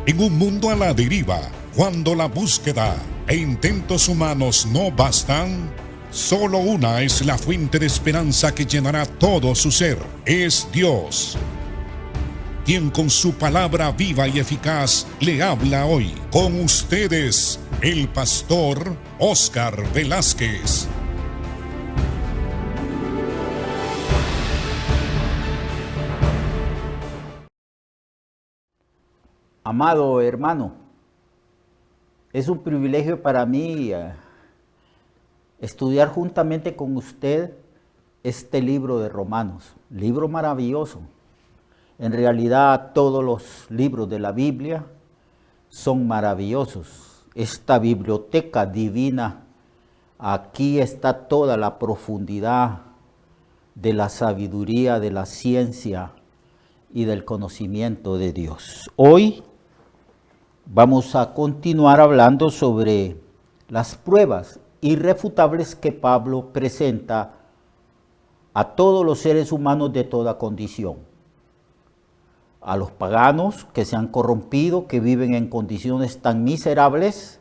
En un mundo a la deriva, cuando la búsqueda e intentos humanos no bastan, solo una es la fuente de esperanza que llenará todo su ser. Es Dios, quien con su palabra viva y eficaz le habla hoy. Con ustedes, el pastor Óscar Velázquez. Amado hermano, es un privilegio para mí estudiar juntamente con usted este libro de Romanos, libro maravilloso. En realidad todos los libros de la Biblia son maravillosos. Esta biblioteca divina, aquí está toda la profundidad de la sabiduría, de la ciencia y del conocimiento de Dios. Hoy vamos a continuar hablando sobre las pruebas irrefutables que Pablo presenta a todos los seres humanos de toda condición. A los paganos que se han corrompido, que viven en condiciones tan miserables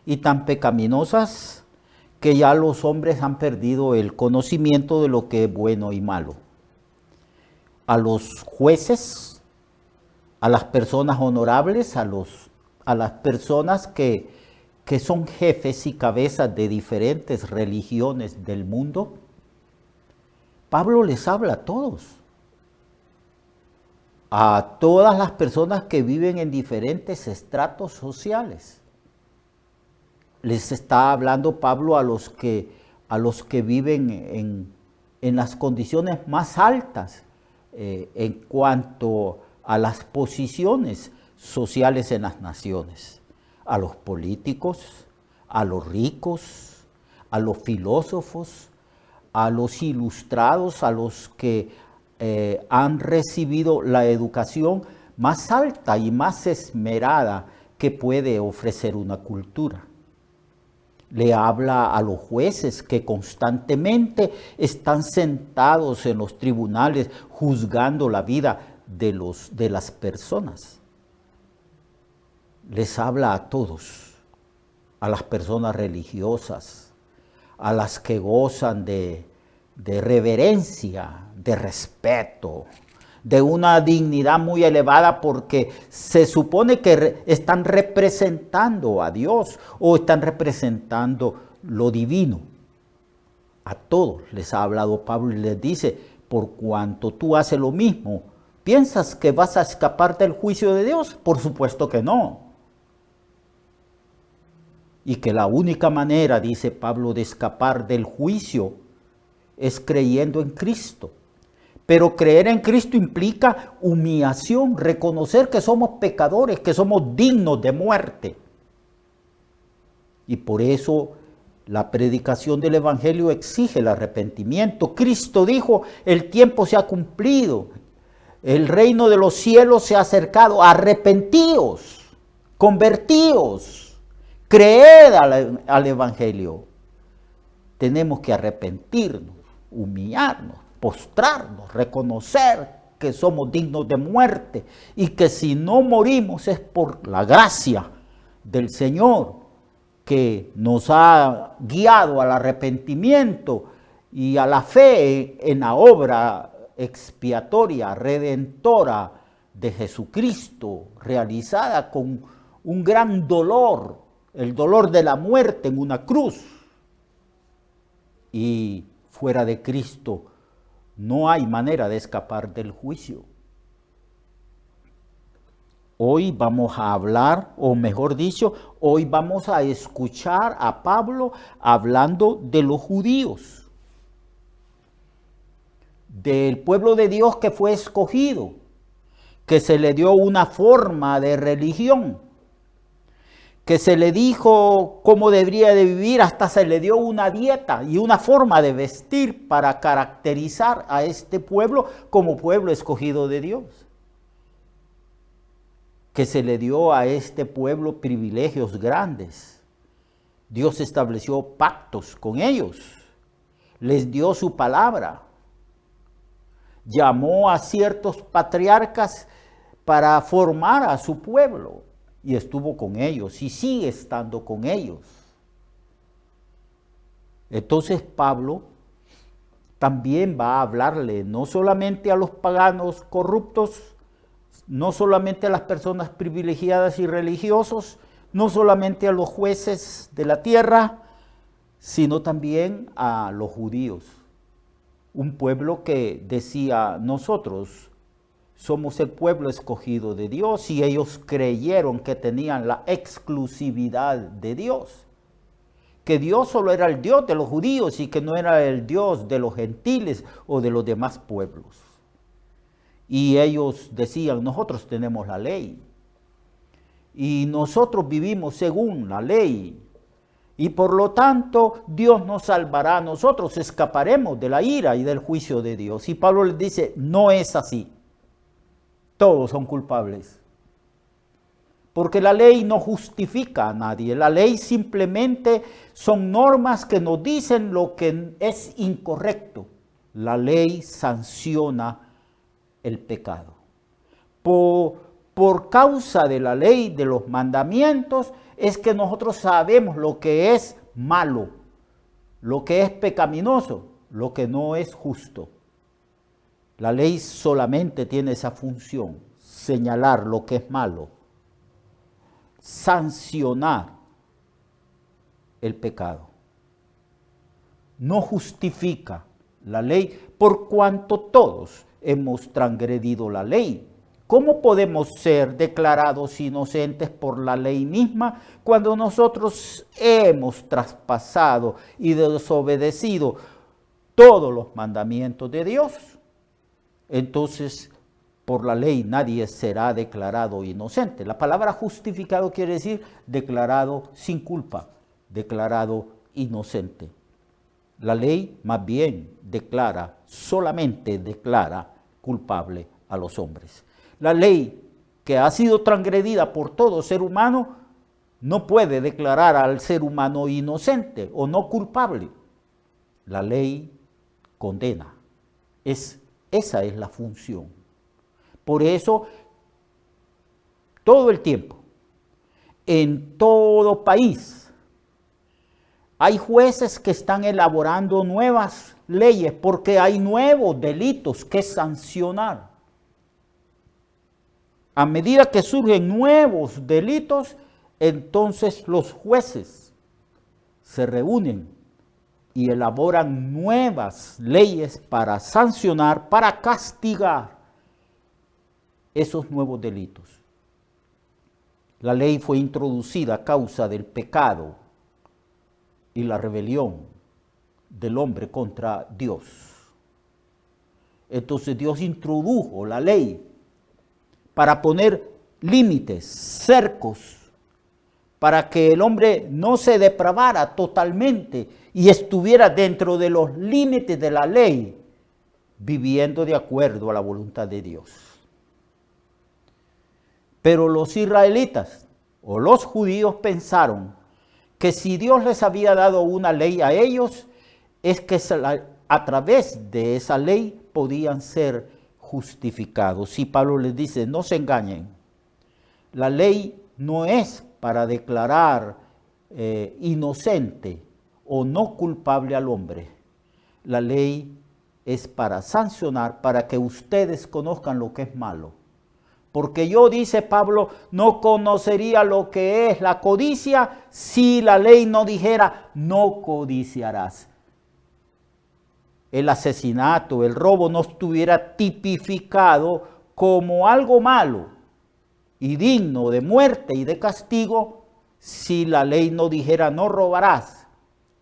y tan pecaminosas que ya los hombres han perdido el conocimiento de lo que es bueno y malo. A los jueces, a las personas honorables, a las personas que son jefes y cabezas de diferentes religiones del mundo, Pablo les habla a todos. A todas las personas que viven en diferentes estratos sociales. Les está hablando Pablo a los que viven en las condiciones más altas en cuanto a las posiciones sociales en las naciones, a los políticos, a los ricos, a los filósofos, a los ilustrados, a los que han recibido la educación más alta y más esmerada que puede ofrecer una cultura. Le habla a los jueces que constantemente están sentados en los tribunales juzgando la vida de las personas. Les habla a todos, a las personas religiosas, a las que gozan de reverencia, de respeto, de una dignidad muy elevada porque se supone que están representando a Dios o están representando lo divino. A todos les ha hablado Pablo y les dice, por cuanto tú haces lo mismo, ¿piensas que vas a escapar del juicio de Dios? Por supuesto que no. Y que la única manera, dice Pablo, de escapar del juicio es creyendo en Cristo. Pero creer en Cristo implica humillación, reconocer que somos pecadores, que somos dignos de muerte. Y por eso la predicación del Evangelio exige el arrepentimiento. Cristo dijo, el tiempo se ha cumplido, el reino de los cielos se ha acercado, arrepentíos, convertíos. Creed al Evangelio. Tenemos que arrepentirnos, humillarnos, postrarnos, reconocer que somos dignos de muerte y que si no morimos es por la gracia del Señor que nos ha guiado al arrepentimiento y a la fe en la obra expiatoria, redentora de Jesucristo, realizada con un gran dolor, el dolor de la muerte en una cruz. Y fuera de Cristo no hay manera de escapar del juicio. Hoy vamos a hablar, o mejor dicho, hoy vamos a escuchar a Pablo hablando de los judíos, del pueblo de Dios que fue escogido, que se le dio una forma de religión, que se le dijo cómo debería de vivir, hasta se le dio una dieta y una forma de vestir para caracterizar a este pueblo como pueblo escogido de Dios. Que se le dio a este pueblo privilegios grandes. Dios estableció pactos con ellos, les dio su palabra, llamó a ciertos patriarcas para formar a su pueblo, y estuvo con ellos y sigue estando con ellos. Entonces Pablo también va a hablarle no solamente a los paganos corruptos, no solamente a las personas privilegiadas y religiosos, no solamente a los jueces de la tierra, sino también a los judíos. Un pueblo que decía, nosotros somos el pueblo escogido de Dios, y ellos creyeron que tenían la exclusividad de Dios. Que Dios solo era el Dios de los judíos y que no era el Dios de los gentiles o de los demás pueblos. Y ellos decían, nosotros tenemos la ley y nosotros vivimos según la ley, y por lo tanto Dios nos salvará, nosotros escaparemos de la ira y del juicio de Dios. Y Pablo les dice, no es así, todos son culpables. Porque la ley no justifica a nadie, la ley simplemente son normas que nos dicen lo que es incorrecto. La ley sanciona el pecado. Por causa de la ley, de los mandamientos, es que nosotros sabemos lo que es malo, lo que es pecaminoso, lo que no es justo. La ley solamente tiene esa función, señalar lo que es malo, sancionar el pecado. No justifica la ley, por cuanto todos hemos transgredido la ley. ¿Cómo podemos ser declarados inocentes por la ley misma cuando nosotros hemos traspasado y desobedecido todos los mandamientos de Dios? Entonces, por la ley nadie será declarado inocente. La palabra justificado quiere decir declarado sin culpa, declarado inocente. La ley más bien solamente declara culpable a los hombres. La ley que ha sido transgredida por todo ser humano no puede declarar al ser humano inocente o no culpable. La ley condena. Esa es la función. Por eso, todo el tiempo, en todo país, hay jueces que están elaborando nuevas leyes porque hay nuevos delitos que sancionar. A medida que surgen nuevos delitos, entonces los jueces se reúnen y elaboran nuevas leyes para sancionar, para castigar esos nuevos delitos. La ley fue introducida a causa del pecado y la rebelión del hombre contra Dios. Entonces Dios introdujo la ley para poner límites, cercos, para que el hombre no se depravara totalmente y estuviera dentro de los límites de la ley, viviendo de acuerdo a la voluntad de Dios. Pero los israelitas o los judíos pensaron que si Dios les había dado una ley a ellos, es que a través de esa ley podían ser justificados. Y Pablo les dice, no se engañen, la ley no es para declarar inocente o no culpable al hombre. La ley es para sancionar, para que ustedes conozcan lo que es malo. Porque yo, dice Pablo, no conocería lo que es la codicia si la ley no dijera, no codiciarás. El asesinato, el robo no estuviera tipificado como algo malo y digno de muerte y de castigo si la ley no dijera, no robarás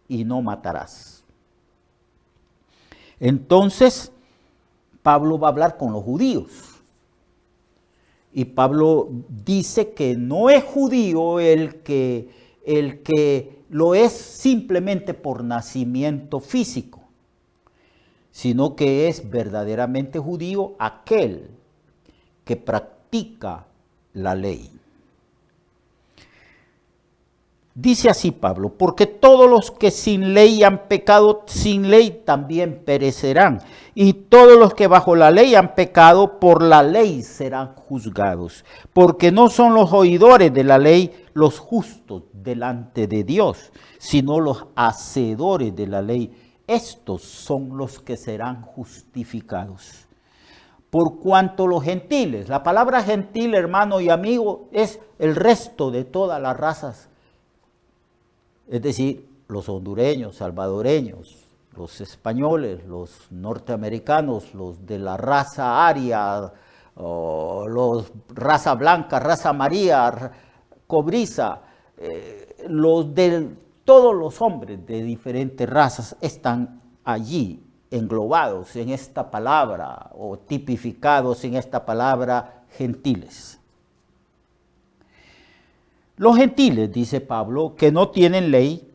y no matarás. Entonces, Pablo va a hablar con los judíos. Y Pablo dice que no es judío el que lo es simplemente por nacimiento físico, sino que es verdaderamente judío aquel que practica la ley. Dice así Pablo, porque todos los que sin ley han pecado, sin ley también perecerán. Y todos los que bajo la ley han pecado, por la ley serán juzgados. Porque no son los oidores de la ley los justos delante de Dios, sino los hacedores de la ley. Estos son los que serán justificados. Por cuanto los gentiles, la palabra gentil, hermano y amigo, es el resto de todas las razas. Es decir, los hondureños, salvadoreños, los españoles, los norteamericanos, los de la raza aria, los raza blanca, raza amarilla, cobriza, todos los hombres de diferentes razas están allí englobados en esta palabra o tipificados en esta palabra gentiles. Los gentiles, dice Pablo, que no tienen ley,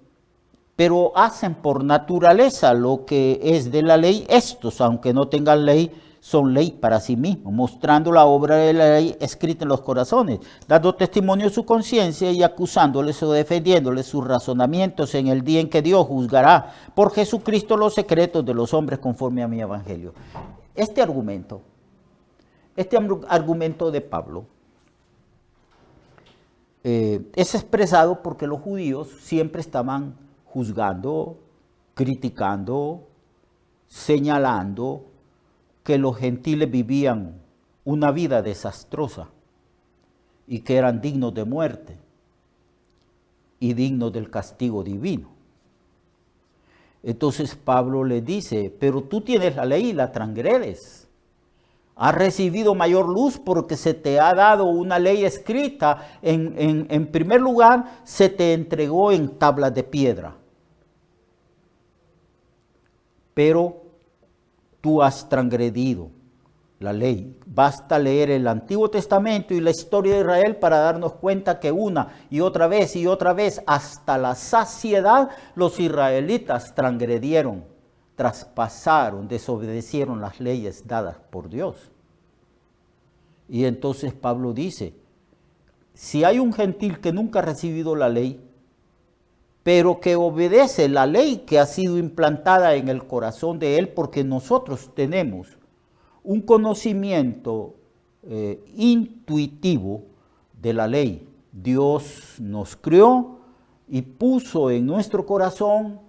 pero hacen por naturaleza lo que es de la ley, estos, aunque no tengan ley, son ley para sí mismos, mostrando la obra de la ley escrita en los corazones, dando testimonio de su conciencia y acusándoles o defendiéndoles sus razonamientos en el día en que Dios juzgará por Jesucristo los secretos de los hombres conforme a mi evangelio. Este argumento de Pablo es expresado porque los judíos siempre estaban juzgando, criticando, señalando que los gentiles vivían una vida desastrosa y que eran dignos de muerte y dignos del castigo divino. Entonces Pablo le dice, pero tú tienes la ley y la transgredes. Has recibido mayor luz porque se te ha dado una ley escrita. En primer lugar, se te entregó en tablas de piedra. Pero tú has transgredido la ley. Basta leer el Antiguo Testamento y la historia de Israel para darnos cuenta que una y otra vez, hasta la saciedad, los israelitas transgredieron, traspasaron, desobedecieron las leyes dadas por Dios. Y entonces Pablo dice, si hay un gentil que nunca ha recibido la ley, pero que obedece la ley que ha sido implantada en el corazón de él, porque nosotros tenemos un conocimiento intuitivo de la ley. Dios nos creó y puso en nuestro corazón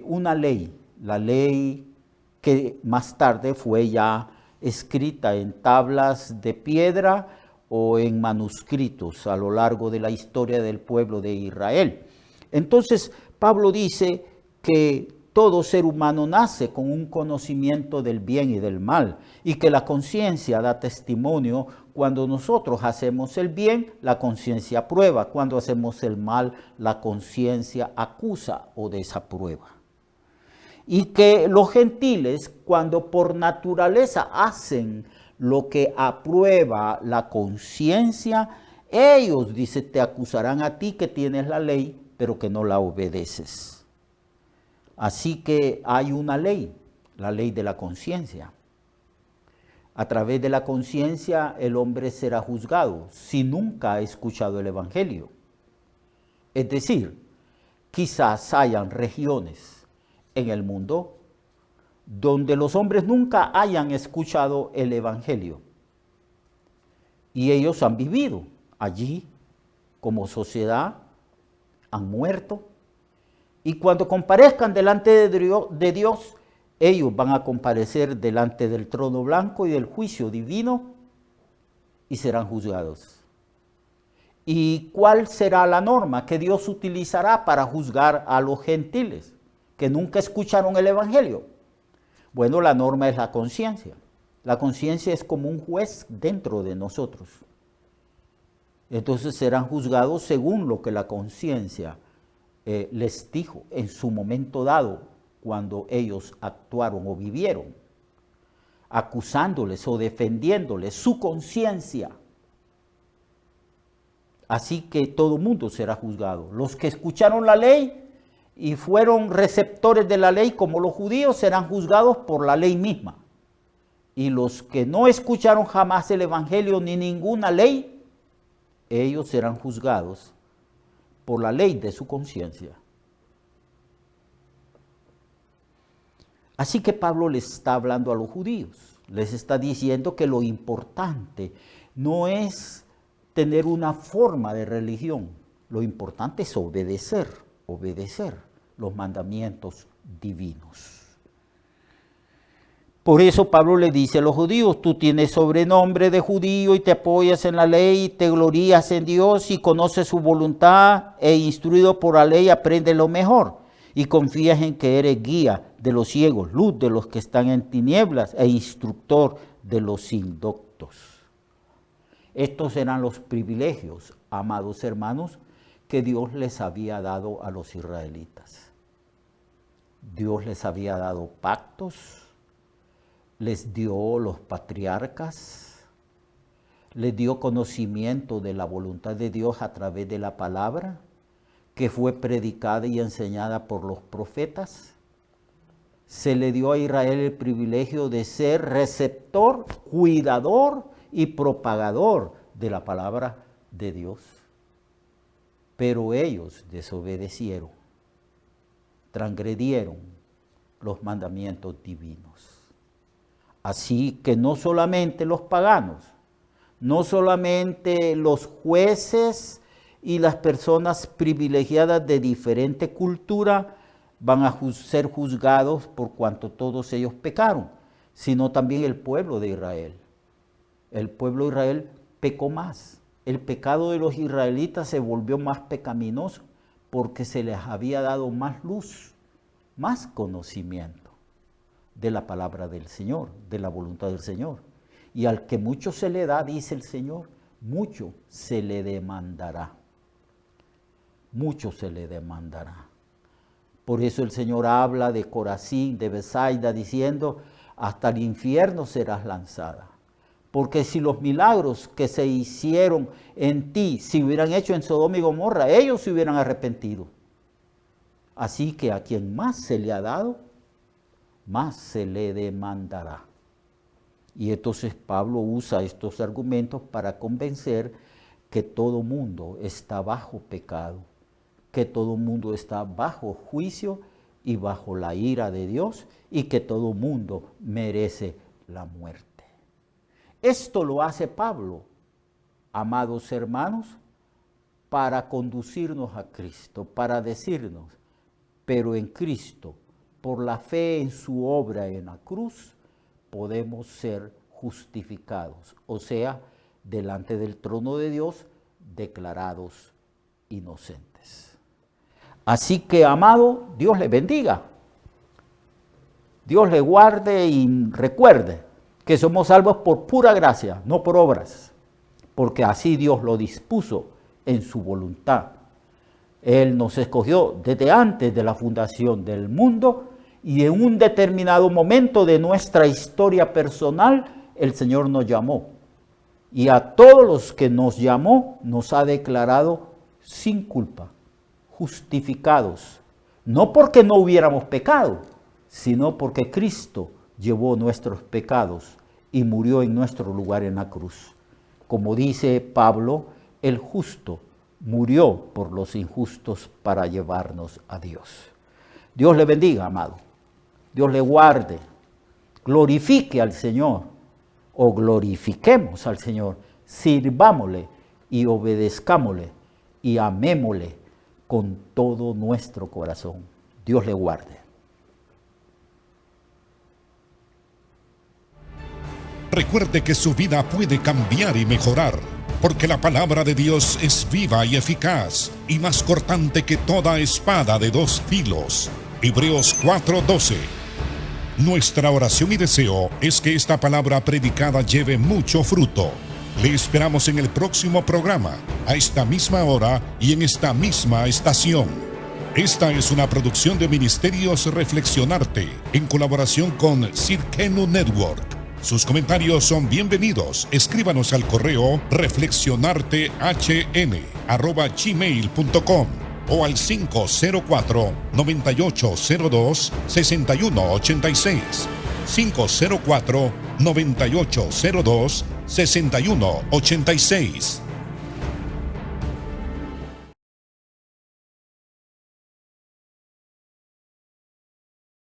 una ley, la ley que más tarde fue ya escrita en tablas de piedra o en manuscritos a lo largo de la historia del pueblo de Israel. Entonces, Pablo dice que todo ser humano nace con un conocimiento del bien y del mal, y que la conciencia da testimonio. Cuando nosotros hacemos el bien, la conciencia aprueba. Cuando hacemos el mal, la conciencia acusa o desaprueba. Y que los gentiles, cuando por naturaleza hacen lo que aprueba la conciencia, ellos, dice, te acusarán a ti que tienes la ley, pero que no la obedeces. Así que hay una ley, la ley de la conciencia. A través de la conciencia el hombre será juzgado si nunca ha escuchado el evangelio. Es decir, quizás hayan regiones en el mundo donde los hombres nunca hayan escuchado el evangelio. Y ellos han vivido allí como sociedad, han muerto, y cuando comparezcan delante de Dios, ellos van a comparecer delante del trono blanco y del juicio divino y serán juzgados. ¿Y cuál será la norma que Dios utilizará para juzgar a los gentiles que nunca escucharon el evangelio? Bueno, la norma es la conciencia. La conciencia es como un juez dentro de nosotros. Entonces serán juzgados según lo que la conciencia les dijo en su momento dado, cuando ellos actuaron o vivieron, acusándoles o defendiéndoles su conciencia. Así que todo mundo será juzgado. Los que escucharon la ley y fueron receptores de la ley, como los judíos, serán juzgados por la ley misma. Y los que no escucharon jamás el evangelio ni ninguna ley, ellos serán juzgados por la ley de su conciencia. Así que Pablo les está hablando a los judíos, les está diciendo que lo importante no es tener una forma de religión, lo importante es obedecer los mandamientos divinos. Por eso Pablo le dice a los judíos, tú tienes sobrenombre de judío y te apoyas en la ley, te glorías en Dios y conoces su voluntad e instruido por la ley aprendes lo mejor y confías en que eres guía de los ciegos, luz de los que están en tinieblas e instructor de los indoctos. Estos eran los privilegios, amados hermanos, que Dios les había dado a los israelitas. Dios les había dado pactos, les dio los patriarcas, les dio conocimiento de la voluntad de Dios a través de la palabra, que fue predicada y enseñada por los profetas. Se le dio a Israel el privilegio de ser receptor, cuidador y propagador de la palabra de Dios. Pero ellos desobedecieron, transgredieron los mandamientos divinos. Así que no solamente los paganos, no solamente los jueces y las personas privilegiadas de diferente cultura van a ser juzgados por cuanto todos ellos pecaron, sino también el pueblo de Israel. El pueblo de Israel pecó más. El pecado de los israelitas se volvió más pecaminoso porque se les había dado más luz, más conocimiento de la palabra del Señor, de la voluntad del Señor. Y al que mucho se le da, dice el Señor, mucho se le demandará. Mucho se le demandará. Por eso el Señor habla de Corazín, de Betsaida, diciendo, hasta el infierno serás lanzada. Porque si los milagros que se hicieron en ti se hubieran hecho en Sodoma y Gomorra, ellos se hubieran arrepentido. Así que a quien más se le ha dado, más se le demandará. Y entonces Pablo usa estos argumentos para convencer que todo mundo está bajo pecado, que todo mundo está bajo juicio y bajo la ira de Dios y que todo mundo merece la muerte. Esto lo hace Pablo, amados hermanos, para conducirnos a Cristo, para decirnos, pero en Cristo, por la fe en su obra en la cruz, podemos ser justificados, o sea, delante del trono de Dios, declarados inocentes. Así que, amado, Dios le bendiga. Dios le guarde y recuerde que somos salvos por pura gracia, no por obras, porque así Dios lo dispuso en su voluntad. Él nos escogió desde antes de la fundación del mundo y en un determinado momento de nuestra historia personal, el Señor nos llamó. Y a todos los que nos llamó, nos ha declarado sin culpa, justificados. No porque no hubiéramos pecado, sino porque Cristo llevó nuestros pecados y murió en nuestro lugar en la cruz. Como dice Pablo, el justo murió por los injustos para llevarnos a Dios. Dios le bendiga, amado. Dios le guarde. Glorifique al Señor o glorifiquemos al Señor. Sirvámosle y obedezcámosle y amémosle con todo nuestro corazón. Dios le guarde. Recuerde que su vida puede cambiar y mejorar, porque la palabra de Dios es viva y eficaz, y más cortante que toda espada de dos filos. Hebreos 4:12. Nuestra oración y deseo es que esta palabra predicada lleve mucho fruto. Le esperamos en el próximo programa, a esta misma hora y en esta misma estación. Esta es una producción de Ministerios Reflexionarte, en colaboración con Cirkenu Network. Sus comentarios son bienvenidos. Escríbanos al correo reflexionartehn@gmail.com o al 504-9802-6186. 504-9802-6186.